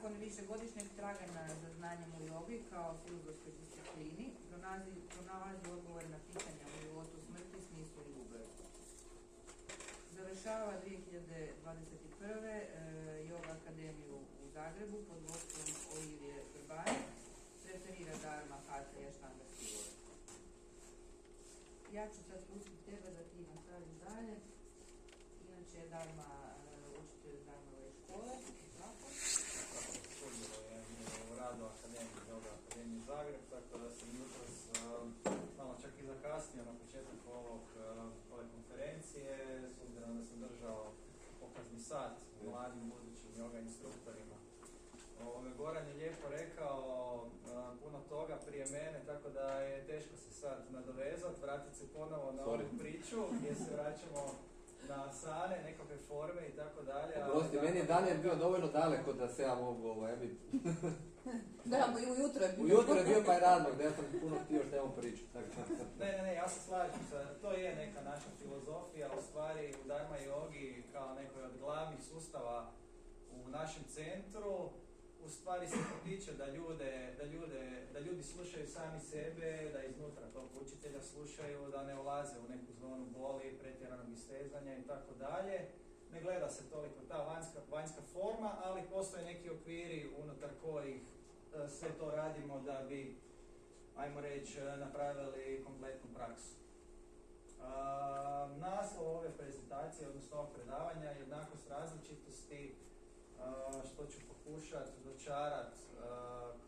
Nakon višegodišnjeg traganja za znanjem u jogi kao filozofskoj disciplini, pronalazi odgovor na pitanja o životu, smrti, smislu i ljubavi. Završava 2021. Yoga akademiju u Zagrebu pod vodstvom Olivije Vrbanje, referira Dharma, Hatha i Ashtanga stilove. Ja ću sad pustiti tebe da ti nastaviš dalje. Inače je Dharma učitelj Dharmove škole. Sudjelujem u radu Akademije, Yoga Akademije Zagreb, tako da sam jutros malo čak i zakasnio na početak ove konferencije, s obzirom da sam držao pokazni sat mladim budućim yoga instruktorima. Goran je lijepo rekao puno toga prije mene, tako da je teško se sad nadovezati, vratiti se ponovo na ovu priču gdje se vraćamo na asane, nekakve forme i tako dalje. Prosti, meni je Daniel bio dovoljno daleko da se ja mogu Da, i ujutro je bio. Ujutro je bio pa je radnog, da ja sam puno htio što imamo priču. Ne, ja se slažem, to je neka naša filozofija, u stvari u Dharma yogi kao nekoj od glavnih sustava u našem centru, u stvari se potiče da ljudi slušaju sami sebe, da iznutra tog učitelja slušaju, da ne ulaze u neku zonu boli, pretjeranog istezanja i tako dalje. Ne gleda se toliko ta vanjska forma, ali postoje neki okviri unutar kojih sve to radimo da bi, ajmo reći, napravili kompletnu praksu. Naslov ove prezentacije, odnosno ovog predavanja, jednakost različitosti, što ću pokušati dočarati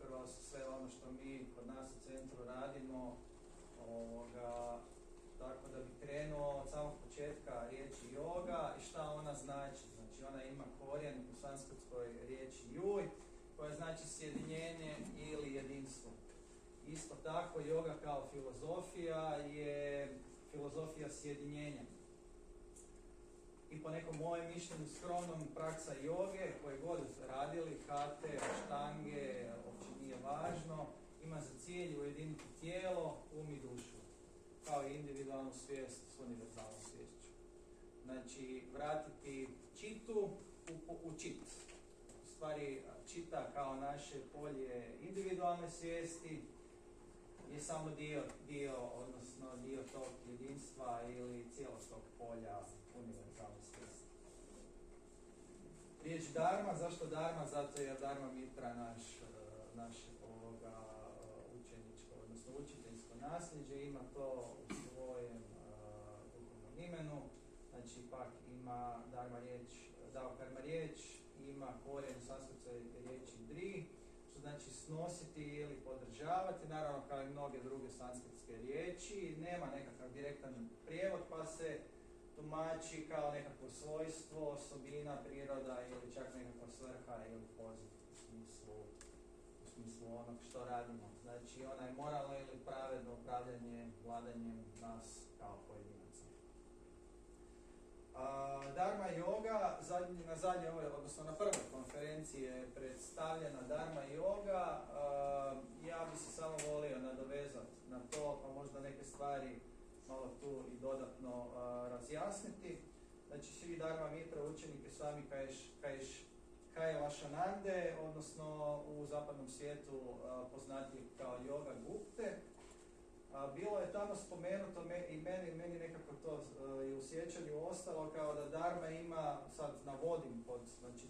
kroz sve ono što mi kod nas u centru radimo, tako da bi krenuo od samog početka riječi yoga i šta ona znači. Znači ona ima korijen u sanskritskoj riječi juj, koja znači sjedinjenje ili jedinstvo. Isto tako yoga kao filozofija je filozofija sjedinjenja. I po nekom mojem mišljenju skromnom praksa joge, koje god radili, hate, štange, uopće nije važno, ima za cilj ujediniti tijelo, um i dušu, kao i individualnu svijest s univerzalnom sviješću. Znači, vratiti čitu u čit. U stvari, čita kao naše polje individualne svijesti je samo dio tog jedinstva ili cijelog tog polja univerzalne svijesti. Riječ Dharma, zašto Dharma? Zato je Dharma Mitra naš učeničko, odnosno učiteljsko nasljeđe, ima to u svojem duhovnom imenu, znači pak ima Dharma riječ, Dao-karma riječ, ima korijen u sanskritskoj riječi dri, što znači snositi ili podržavati, naravno kao i mnoge druge sanskritske riječi, nema nekakav direktan prijevod pa se tumači kao nekakvo svojstvo, osobina, priroda ili čak nekakva svrha ili poziv u smislu onog što radimo. Znači ona je moralno ili pravedno upravljanje vladanjem nas kao pojedinaca. Dharma yoga, odnosno na prvoj konferenciji je predstavljena Dharma yoga. Ja bi se samo volio nadovezati na to, pa možda neke stvari malo tu i dodatno razjasniti. Znači svi Dharma Mitra učenike sami Kailashanande, odnosno u zapadnom svijetu poznati kao yoga gupte. Bilo je tamo spomenuto i meni nekako to je u sjećanju ostalo kao da Dharma ima, sad navodim pod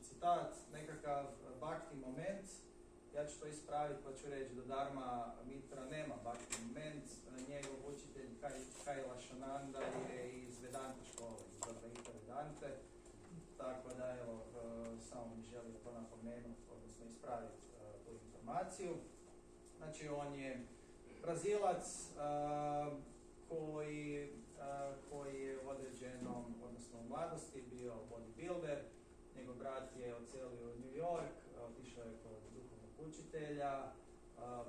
citat, nekakav bhakti moment. Ja ću to ispraviti pa ću reći da Dharma Mitra nema bhakti moment. Njegov učitelj Kailashananda je iz Vedanta škole, iz Advaita Vedante. Tako da evo, samo mi želim to napomenuti, odnosno ispraviti tu informaciju. Znači on je Brazilac koji je u određenom, odnosno u mladosti bio bodybuilder. Njegov brat je odselio u New York, otišao je kod duhovnog učitelja,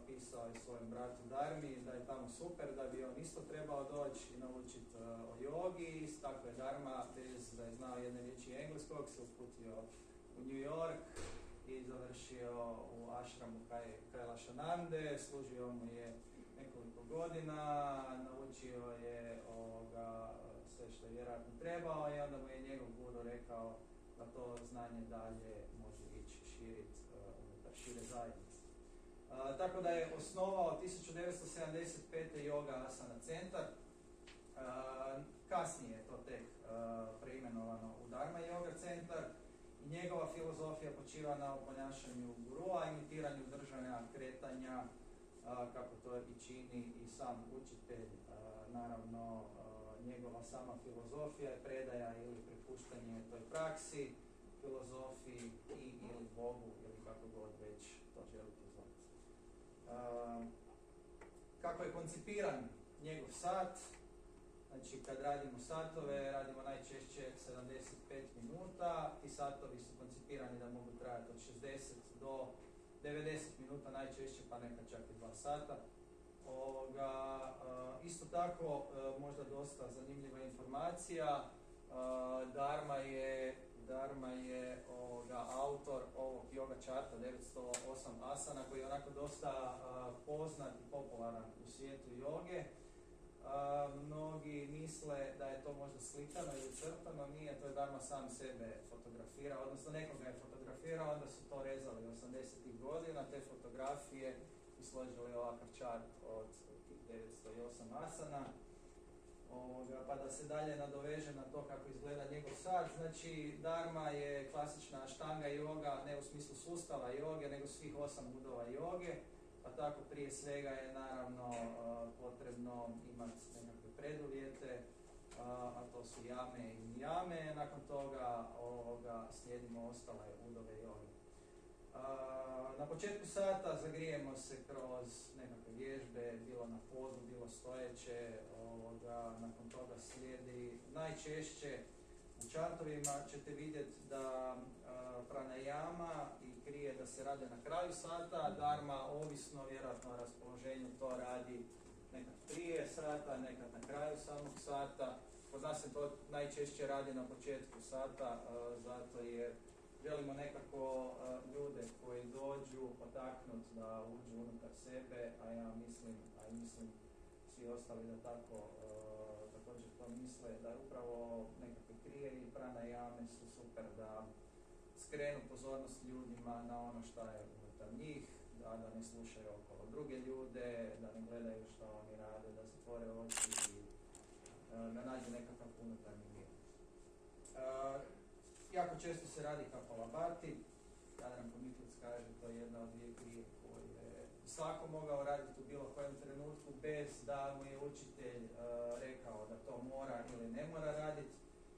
pisao je svojem bratu Dharmi da je tamo super, da bi on isto trebao doći i naučiti o jogi. Tako je Dharma, bez da je znao jedne riječi engleskog, se uputio u New York i završio u ashramu Kailashanande, služio mu je nekoliko godina, naučio je sve što je vjerojatno trebao i onda mu je njegov guru rekao da to znanje dalje može ići širiti u Tako da je osnovao 1975. Yoga Asana centar. Kasnije je to tek preimenovano u Dharma Yoga centar. I njegova filozofija počiva na ponašanju gurua, imitiranju držanja, kretanja, kako to i čini i sam učitelj. Naravno, njegova sama filozofija je predaja ili prepuštanje toj praksi, filozofiji ili Bogu ili kako god već to želite zvati. Kako je koncipiran njegov sat? Znači, kad radimo satove, radimo najčešće 75 minuta. Ti satovi su koncipirani da mogu trajati od 60 do 90 minuta najčešće, pa nekad čak i 2 sata. Isto tako, možda dosta zanimljiva informacija, Dharma je autor ovog yoga charta 908 asana koji je onako dosta poznat i popularan u svijetu joge. Mnogi misle da je to možda slikano ili crtano, nije, to je Dharma sam sebe fotografirao, odnosno nekoga je fotografirao, onda su to rezali 80-ih godina, te fotografije i složili ovakav chart od tih 908 asana. Pa da se dalje nadoveže na to kako izgleda njegov sat, znači Dharma je klasična štanga yoga, ne u smislu sustava joge, nego svih 8 udova joge, pa tako prije svega je naravno potrebno imati nekakve preduvjete, a to su jame i nijame, nakon toga slijedimo ostale udove joge. Na početku sata zagrijemo se kroz nekakve vježbe, bilo na podu, bilo stojeće, nakon toga slijedi najčešće u chartovima ćete vidjeti da pranayama i krije da se rade na kraju sata, Dharma ovisno vjerojatno o raspoloženju to radi nekad prije sata, nekad na kraju samog sata. Kod nas se to najčešće radi na početku sata, zato jer želimo nekako ljude koji dođu potaknuti da uđu unutar sebe, a ja mislim svi ostali da tako također to misle, da upravo nekakve krije i pranayame su super da skrenu pozornost ljudima na ono što je unutar njih, da ne slušaju okolo druge ljude, da ne gledaju što oni rade, da zatvore oči i da nađu nekakav unutarnji mir. Jako često se radi kapalabhati, Jadranko Miklec kaže to je jedna od 2 krije koje je svako mogao raditi u bilo kojem trenutku bez da mu je učitelj rekao da to mora ili ne mora raditi.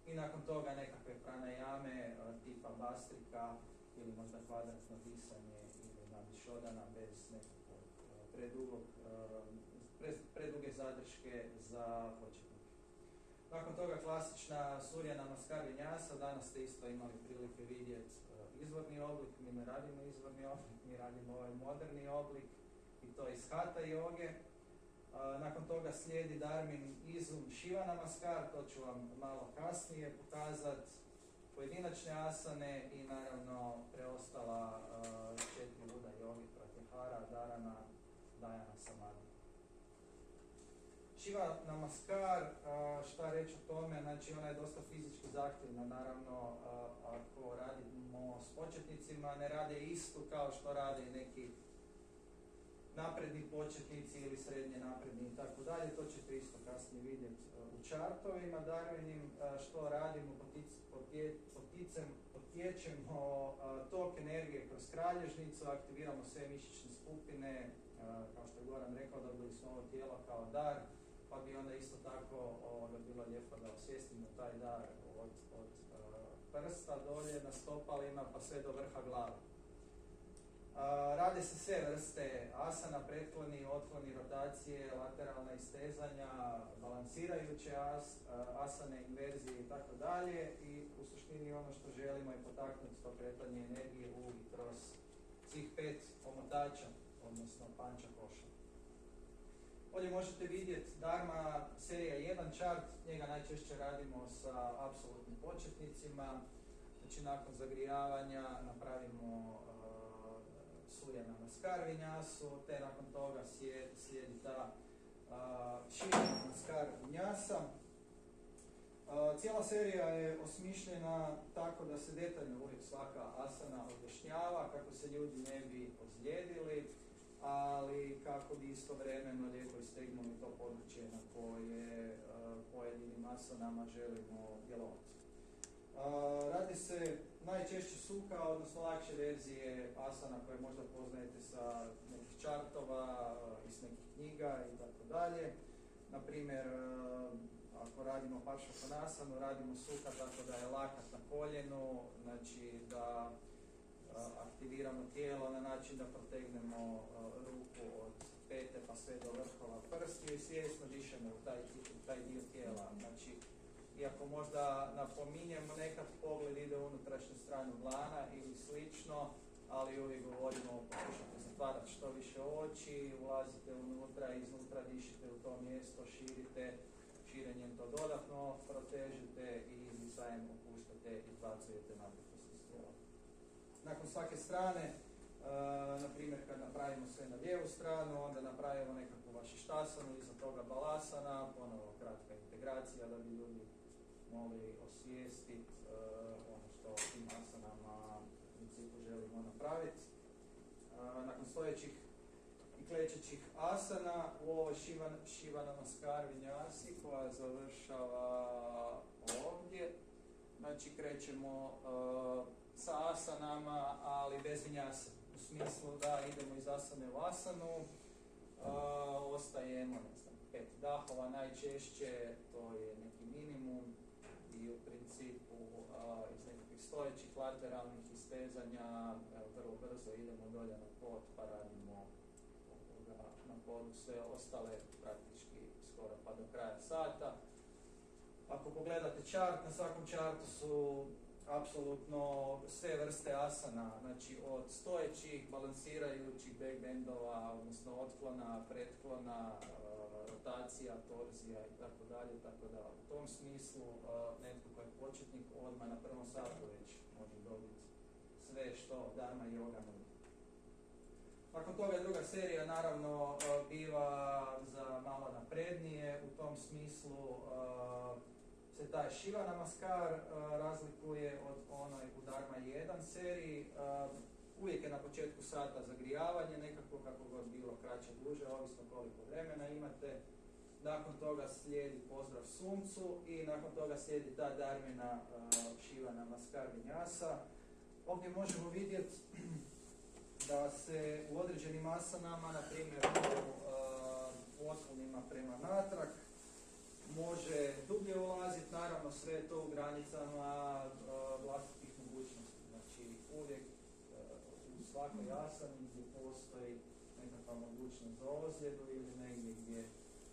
I nakon toga nekakve pranayame tipa bastrika ili možda kvadratno disanje ili nadishodana bez nekakvog preduge zadrške za početnike. Nakon toga klasična Surya Namaskar Vinyasa, danas ste isto imali prilike vidjeti izvorni oblik, mi ne radimo izvorni oblik, mi radimo ovaj moderni oblik i to iz Hatha joge. Nakon toga slijedi Dharmin izum Shiva Namaskar, to ću vam malo kasnije pokazati, pojedinačne asane i naravno preostala 4 uda jogi, Pratyahara, Dharana, Dhyana, Samadhi. Shiva Namaskar, šta reći o tome, znači ona je dosta fizički zahtjevna, naravno ako radimo s početnicima ne rade isto kao što rade neki napredni početnici ili srednje napredni i tako dalje, to ćete isto kasnije vidjeti u chartovima Dharminim, što radimo, potječemo tok energije kroz kralježnicu, aktiviramo sve mišićne skupine, kao što je Goran rekao, dobili smo ovo tijelo kao dar, pa bi onda isto tako bilo lijepo da osvijestimo taj dar od prsta dolje na stopalima pa sve do vrha glave. Rade se sve vrste asana, pretkloni, otkloni, rotacije, lateralna istezanja, balansirajuće asane, inverzije i tako dalje i u suštini ono što želimo je potaknuti to kretanje energije u i kroz svih 5 omotača, odnosno panča koša. Ovdje možete vidjeti Dharma serija 1 chart, njega najčešće radimo sa apsolutnim početnicima, znači nakon zagrijavanja napravimo Surya Namaskar Vinyasu, te nakon toga slijedi ta Shiva Namaskar Vinyasa. Cijela serija je osmišljena tako da se detaljno uvijek svaka asana objašnjava kako se ljudi ne bi ozlijedili ali kako bi istovremeno lijepo istegnuli to područje na koje pojedinim asanama želimo djelovati. Radi se najčešće suka, odnosno lakše verzije asana koje možda poznajete sa nekih čartova, iz nekih knjiga i tako dalje. Naprimjer, ako radimo Paršvakonasanu, radimo suka tako da je lakat na koljenu, znači da aktiviramo tijelo na način da protegnemo ruku od pete pa sve do vrhova prstiju i svjesno dišemo u taj dio tijela. Znači, iako možda napominjemo, nekad pogled ide u unutrašnju stranu dlana ili slično, ali uvijek govorimo, pokušajte zatvarati što više oči, ulazite unutra, iznutra dišite u to mjesto, širite, širenjem to dodatno protežite i izdisajem opuštate i izbacujete napetost iz tijela. Nakon svake strane, na primjer kad napravimo sve na lijevu stranu, onda napravimo nekakvu vašištasanu, iza toga balasana, ponovo kratka integracija da bi ljudi mogli osvijestiti ono što tim asanama u principu želimo napraviti. Nakon stojećih i klećećih asana u ovoj Shiva Namaskar Vinyasi koja završava ovdje, znači krećemo sa asanama, ali bez vinyasa. U smislu da idemo iz asane u asanu, ostajemo, ne znam, 5 dahova najčešće, to je neki minimum i u principu iz nekakvih stojećih lateralnih istezanja vrlo brzo idemo dolje na pod pa radimo na podu sve ostale praktički skoro pa do kraja sata. Ako pogledate čart, na svakom čartu su apsolutno sve vrste asana, znači od stojećih, balansirajućih backbendova, odnosno otklona, pretklona, rotacija, torzija i tako dalje, tako da u tom smislu netko koji je početnik odmah na prvom satu već može dobiti sve što Dharma yoga nudi. Nakon toga druga serija naravno biva za malo naprednije, u tom smislu se taj Shiva Namaskar razlikuje od onoj u Dharma 1 seriji. Uvijek je na početku sata zagrijavanje, nekako kako god bilo kraće, duže, ovisno koliko vremena imate. Nakon toga slijedi pozdrav suncu i nakon toga slijedi ta Dharmina Shiva Namaskar Vinyasa. Ovdje možemo vidjeti da se u određenim asanama, na primjer u otklonima prema natrag, može dublje ulaziti, naravno sve to u granicama vlastitih mogućnosti. Znači uvijek u svakoj asani gdje postoji nekakva mogućnost za ozljedu ili negdje gdje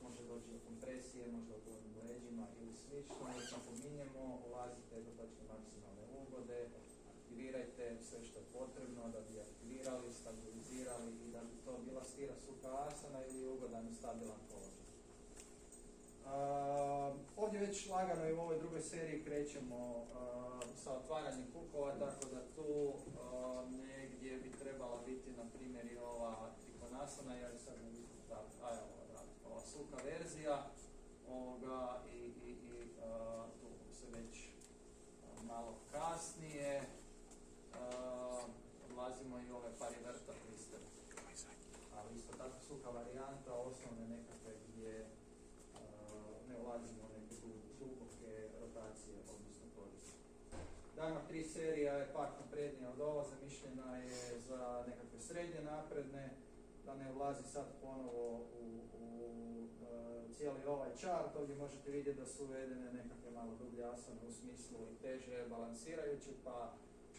može doći do kompresije, možda u gornjim leđima ili slično, uvijek napominjemo, ulazite do točne maksimalne ugode, aktivirajte sve što je potrebno da bi aktivirali, stabilizirali i da bi to bila stira sukha asana ili ugodan i stabilan položaj. Ovdje već lagano i u ovoj drugoj seriji krećemo sa otvaranjem kukova, tako da tu negdje bi trebala biti na primjer i ova Trikonasana, ja sad ne vidim ova sukha verzija i tu se već malo kasnije odlazimo i ove parivrta twister. Ali isto tako sukha varijanta, osnovne nekakve gdje ne ulazimo u neke duboke rotacije, odnosno koristi. Dharma 3 serija je pak naprednija od ova, zamišljena je za nekakve srednje napredne, da ne ulazi sad ponovo u cijeli ovaj chart. Ovdje možete vidjeti da su uvedene nekakve malo dublje asane u smislu i teže balansirajuće, pa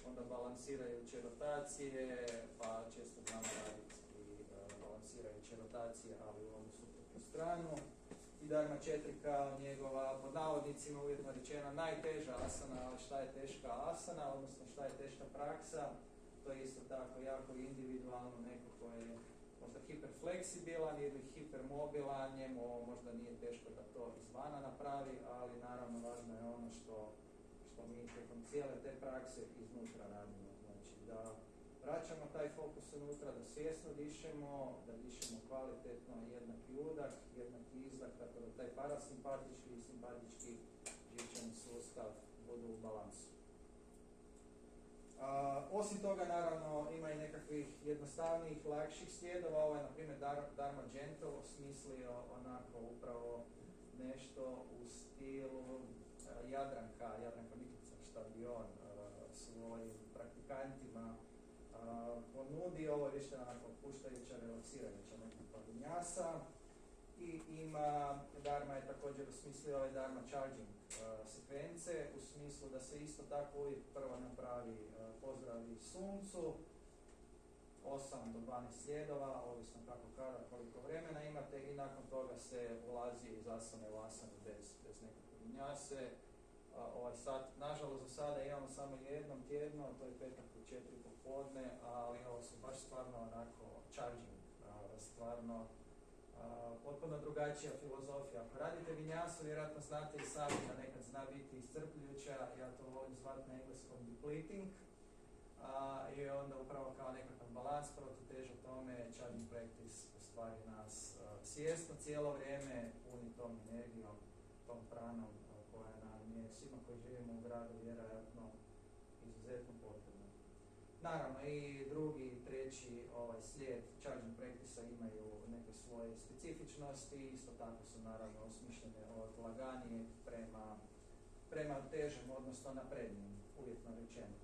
onda balansirajuće rotacije, pa često znamo raditi i balansirajuće rotacije, ali u ovu suprotnu stranu. I Dharma 4 kao njegova, pod navodnicima uvjetno rečena, najteža asana, ali šta je teška asana, odnosno šta je teška praksa, to je isto tako jako individualno, neko ko je možda hiperfleksibilan ili hipermobilan, njemu ovo možda nije teško da to izvana napravi, ali naravno važno je ono što mi tijekom cijele te prakse iznutra radimo. Znači da vraćamo taj fokus unutra, da svjesno dišemo, da dišemo kvalitetno, jednaki udah, jednaki izdah, tako da taj parasimpatički i simpatički živčani sustav budu u balansu. Osim toga, naravno, ima i nekakvih jednostavnijih, lakših slijedova. Ovo je, na primjer, Dharma Gentle osmislio onako upravo nešto u stilu Jadranka Miklica, šta bi on svojim praktikantima ponudio. Ovo je više onako puštajuća, relaksirajuća nekakva vinjasa. I ima, Dharma je također osmislio ovaj Dharma Charging sekvence, u smislu da se isto tako uvijek prvo napravi pozdravi suncu, 8 do 12 slijedova, ovisno kako kada, koliko vremena imate, i nakon toga se ulazi iz asane u asanu bez nekakve vinjase. Ovaj sat, nažalost za sada imamo samo jednom tjedno, to je petak u 4 popodne, ali ovo su baš stvarno onako charging, stvarno potpuno drugačija filozofija. Ako radite vinjasu, vjerojatno znate i sami da nekad zna biti iscrpljujuća, ja to volim zvati na engleskom depleting, i onda upravo kao nekakav balans protuteža tome, charging practice u stvari nas svjesno cijelo vrijeme puni tom energijom, tom pranom koja nam je svima koji živimo u gradu vjerojatno izuzetno potrebna. Naravno i drugi i treći slijed charging practice imaju neke svoje specifičnosti, isto tako su naravno osmišljene od laganije prema težem, odnosno naprednijim, uvjetno rečeno.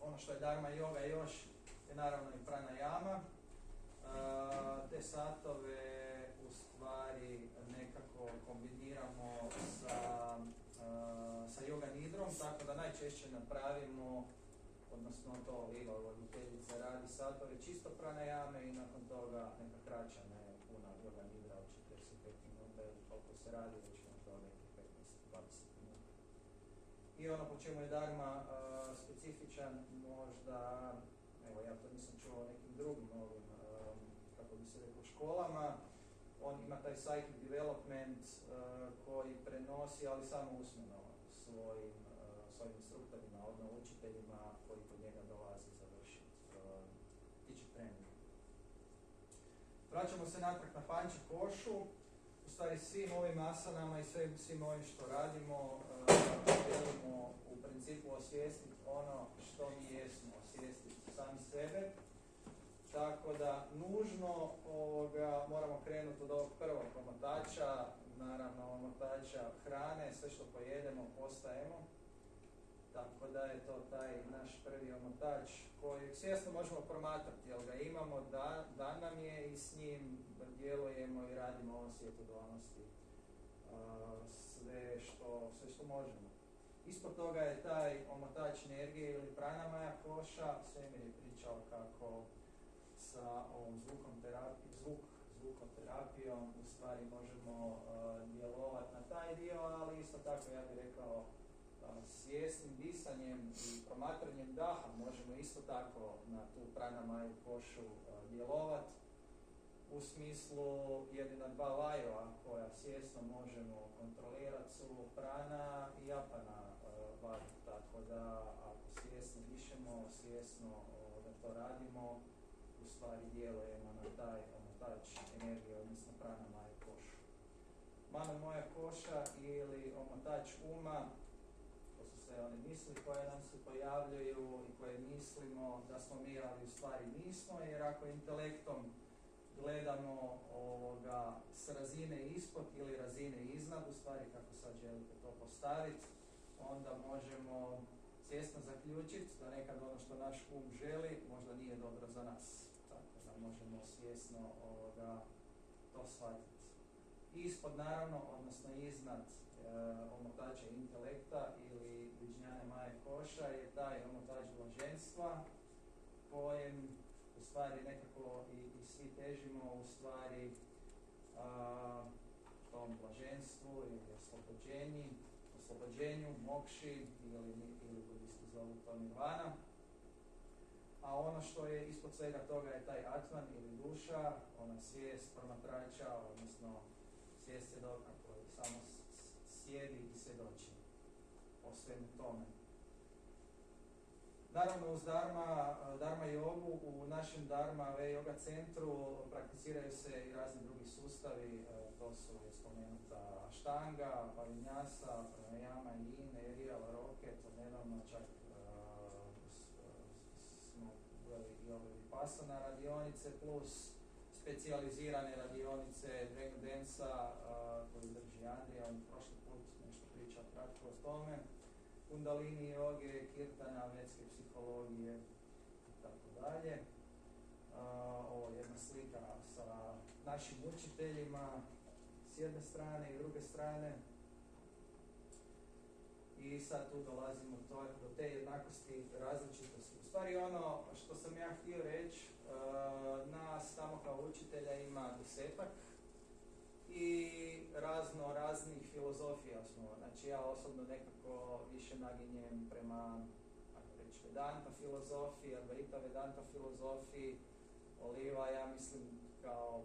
Ono što je Dharma yoga još je naravno i pranayama. Te satove u stvari nekako kombiniramo sa yoga nidrom, tako da najčešće napravimo, odnosno to Lila voditeljica radi satove čisto pranayame i nakon toga neka kraća, ne puna yoga nidra od 45 minuta ili koliko se radi, već možda nekih 15-20 minuta. I ono po čemu je Dharma specifičan, možda, evo ja to nisam čuo o nekim drugim ovim, kako bi se reklo, školama, on ima taj psychic development koji prenosi, ali samo usmeno, svojim instruktorima, odnosno učiteljima koji kod njega dolaze završiti teacher training. Vraćamo se natrag na panča košu. U stvari svim ovim asanama i svim ovim što radimo želimo u principu osvijestiti ono što mi jesmo, osvijestiti sami sebe. Tako da nužno moramo krenuti od ovog prvog omotača, naravno omotača hrane, sve što pojedemo postajemo. Tako da je to taj naš prvi omotač koji svjesno možemo promatrati, jer ga imamo, dan nam je i s njim djelujemo i radimo ovom svijetu dualnosti sve što možemo. Ispod toga je taj omotač energije ili pranamaja koša. Svemir je pričao kako sa ovom zvukom terapijom u stvari možemo djelovati na taj dio, ali isto tako ja bih rekao svjesnim disanjem i promatranjem daha možemo isto tako na tu pranamaju košu djelovati u smislu jedina dva vajova koja svjesno možemo kontrolirati su prana i apana vaju. Tako da ako svjesno dišemo, svjesno da to radimo, u stvari djelujemo na taj omotač energije, odnosno pranamaju košu. Mano moja koša ili omotač uma, to su sve one misli koje nam se pojavljaju i koje mislimo da smo mi, ali u stvari nismo, jer ako intelektom gledamo s razine ispod ili razine iznad, u stvari kako sad želite to postaviti, onda možemo svjesno zaključiti da nekad ono što naš um želi možda nije dobro za nas. Tako da možemo svjesno to shvatiti. Ispod naravno, odnosno iznad omotača intelekta ili viđnjane maje koša je taj omotač blaženstva kojem u stvari nekako i svi težimo u stvari tom blaženstvu ili oslobođenju, mokši ili budisti zovu to nirvana. A ono što je ispod svega toga je taj atman ili duša, ona svijest promatrača, odnosno svijest svjedoka koji samo sjedi i svjedoči o svemu tome. Naravno uz Dharma jogu u našem Dharma yoga centru prakticiraju se i razni drugi sustavi, to su spomenuta Ashtanga, Vinyasa, Pranayama, Yin, Aerial, Rocket, nedavno čak i ove Vipassana radionice plus specijalizirane radionice Dragon Dance-a koju drži Andrija, on prošli put nešto pričao kratko o tome, Kundalini joge, kirtana, vedske psihologije i tako dalje. Ovo je jedna slika sa našim učiteljima s jedne strane i druge strane. I sad tu dolazimo do te jednakosti različitosti. U stvari ono što sam ja htio reći, nas tamo kao učitelja ima 10-ak i raznih filozofija smo. Znači ja osobno nekako više naginjem prema, ako reći, Vedanta filozofiji, Advaita Vedanta filozofiji, Oliva, ja mislim kao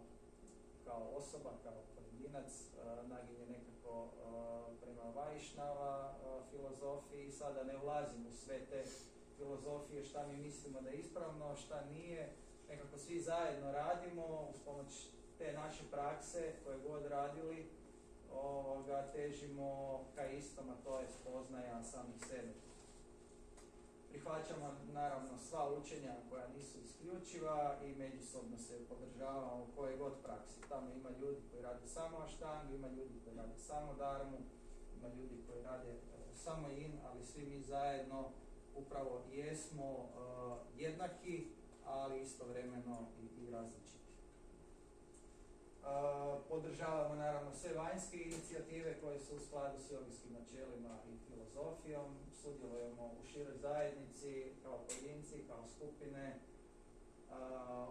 osoba, kao pojedinac, naginje nekako prema Vaišnava filozofiji i sada ne ulazim u sve te filozofije, šta mi mislimo da je ispravno, šta nije, nekako svi zajedno radimo uz pomoć te naše prakse koje god radili, težimo ka istom, a to je spoznaja samih sebe. Prihvaćamo naravno sva učenja koja nisu isključiva i međusobno se podržavamo u koje god praksi. Tamo ima ljudi koji rade samo aštangu, ima ljudi koji rade samo dharmu, ima ljudi koji rade samo yin, ali svi mi zajedno upravo jesmo jednaki, ali istovremeno i različiti. Podržavamo naravno sve vanjske inicijative koje su u skladu s jogijskim načelima i filozofijom, sudjelujemo u široj zajednici kao pojedinci, kao skupine,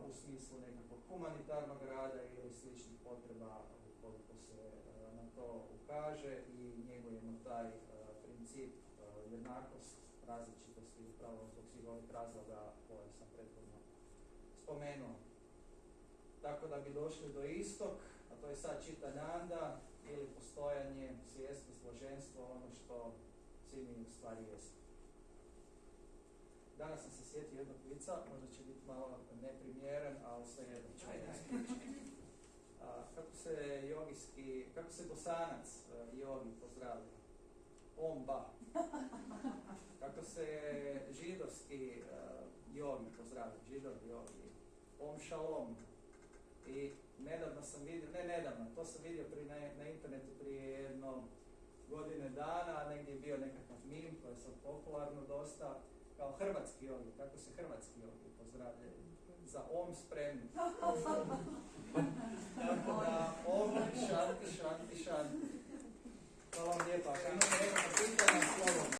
u smislu nekakvog humanitarnog rada ili sličnih potreba ukoliko se na to ukaže i njegujemo taj princip jednakost, različitosti upravo zbog svih ovih razloga koje sam prethodno spomenuo. Tako da bi došli do istog, a to je sad Čitananda ili postojanje, svjesnost, blaženstvo, ono što svi mi u stvari jesmo. Danas sam se sjetio jednog vica, možda će biti malo neprimjeren, ali svejedno ću ispričati. Kako se Bosanac jogi pozdravlja? Om ba. Kako se židovski jogi pozdravlja? Židov jogi. Om shalom. I nedavno sam vidio, to sam vidio na internetu prije jedno godine dana, negdje je bio nekakav meme koji je sad popularno dosta, kao hrvatski jogi, kako se hrvatski jogi pozdravljaju. Za om spremni. Tako da, om, šanti. Hvala vam lijepa.